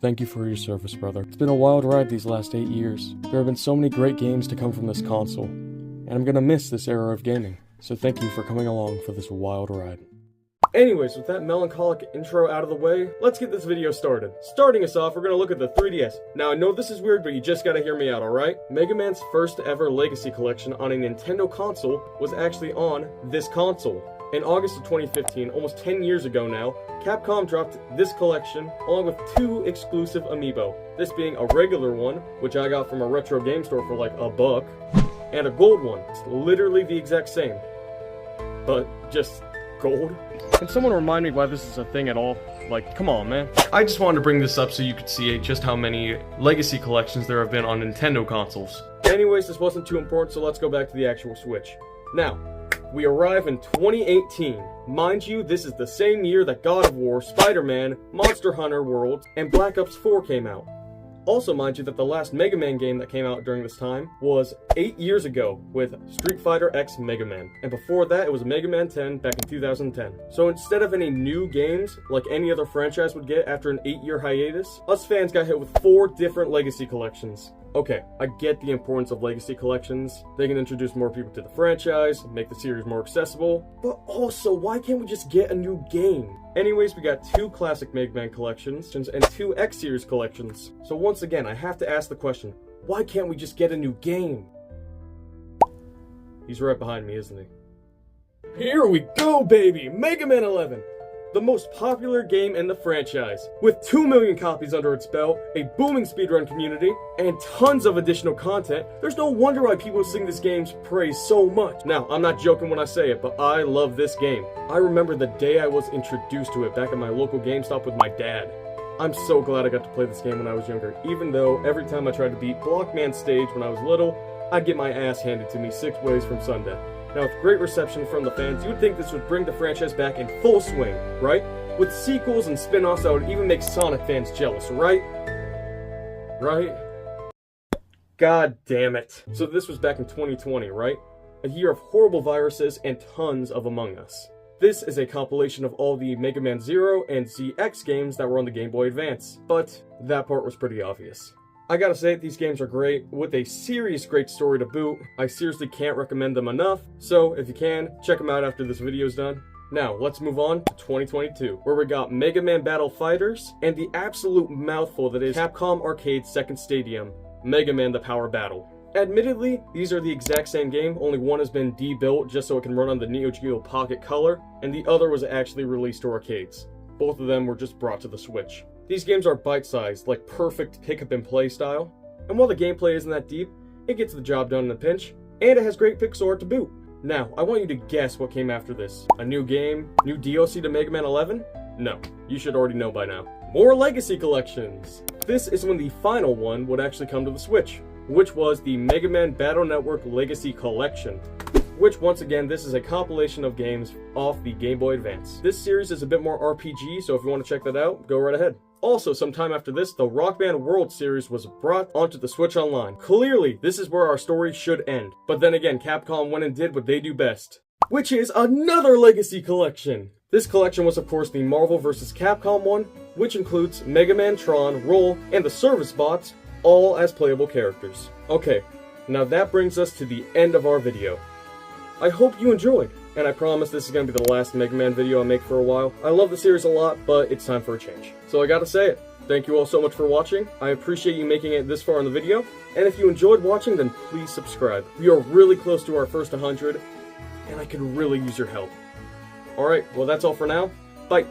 Thank you for your service, brother. It's been a wild ride these last 8 years. There have been so many great games to come from this console, and I'm gonna miss this era of gaming. So thank you for coming along for this wild ride. Anyways, with that melancholic intro out of the way, let's get this video started. Starting us off, we're gonna look at the 3DS. Now, I know this is weird, but you just gotta hear me out, alright? Mega Man's first ever Legacy Collection on a Nintendo console was actually on this console. In August of 2015, almost 10 years ago now, Capcom dropped this collection along with 2 exclusive amiibo. This being a regular one, which I got from a retro game store for like $1, and a gold one. It's literally the exact same, but just gold. Can someone remind me why this is a thing at all? Like, come on, man. I just wanted to bring this up so you could see just how many Legacy collections there have been on Nintendo consoles. Anyways, this wasn't too important, so let's go back to the actual Switch. Now, we arrive in 2018. Mind you, this is the same year that God of War, Spider-Man, Monster Hunter World, and Black Ops 4 came out. Also, mind you that the last Mega Man game that came out during this time was 8 years ago with Street Fighter X Mega Man. And before that, it was Mega Man 10 back in 2010. So instead of any new games, like any other franchise would get after an 8-year hiatus, us fans got hit with 4 different Legacy collections. Okay, I get the importance of Legacy collections. They can introduce more people to the franchise, make the series more accessible, but also, why can't we just get a new game? Anyways, we got 2 classic Mega Man collections and 2 X-Series collections. So once again, I have to ask the question, why can't we just get a new game? He's right behind me, isn't he? Here we go, baby! Mega Man 11! The most popular game in the franchise, with 2 million copies under its belt, a booming speedrun community, and tons of additional content. There's no wonder why people sing this game's praise so much. Now, I'm not joking when I say it, but I love this game. I remember the day I was introduced to it back at my local GameStop with my dad. I'm so glad I got to play this game when I was younger, even though every time I tried to beat Blockman's stage when I was little, I'd get my ass handed to me 6 ways from Sunday. Now, with great reception from the fans, you would think this would bring the franchise back in full swing, right? With sequels and spin-offs that would even make Sonic fans jealous, right? Right? God damn it. So this was back in 2020, right? A year of horrible viruses and tons of Among Us. This is a compilation of all the Mega Man Zero and ZX games that were on the Game Boy Advance, but that part was pretty obvious. I gotta say, these games are great, with a serious great story to boot. I seriously can't recommend them enough, so if you can, check them out after this video's done. Now, let's move on to 2022, where we got Mega Man Battle Fighters, and the absolute mouthful that is Capcom Arcade's second stadium, Mega Man The Power Battle. Admittedly, these are the exact same game, only one has been debuilt just so it can run on the Neo Geo Pocket Color, and the other was actually released to arcades. Both of them were just brought to the Switch. These games are bite-sized, like perfect pick-up-and-play style, and while the gameplay isn't that deep, it gets the job done in a pinch, and it has great pixel art to boot. Now, I want you to guess what came after this. A new game? New DLC to Mega Man 11? No, you should already know by now. More Legacy collections! This is when the final one would actually come to the Switch, which was the Mega Man Battle Network Legacy Collection. Which, once again, this is a compilation of games off the Game Boy Advance. This series is a bit more RPG, so if you want to check that out, go right ahead. Also, sometime after this, the Rock Band World series was brought onto the Switch Online. Clearly, this is where our story should end. But then again, Capcom went and did what they do best, which is another Legacy collection! This collection was, of course, the Marvel vs. Capcom one, which includes Mega Man, Tron, Roll, and the Service Bots, all as playable characters. Okay, now that brings us to the end of our video. I hope you enjoyed, and I promise this is going to be the last Mega Man video I make for a while. I love the series a lot, but it's time for a change. So I gotta say it. Thank you all so much for watching. I appreciate you making it this far in the video, and if you enjoyed watching, then please subscribe. We are really close to our first 100, and I could really use your help. Alright, well that's all for now. Bye!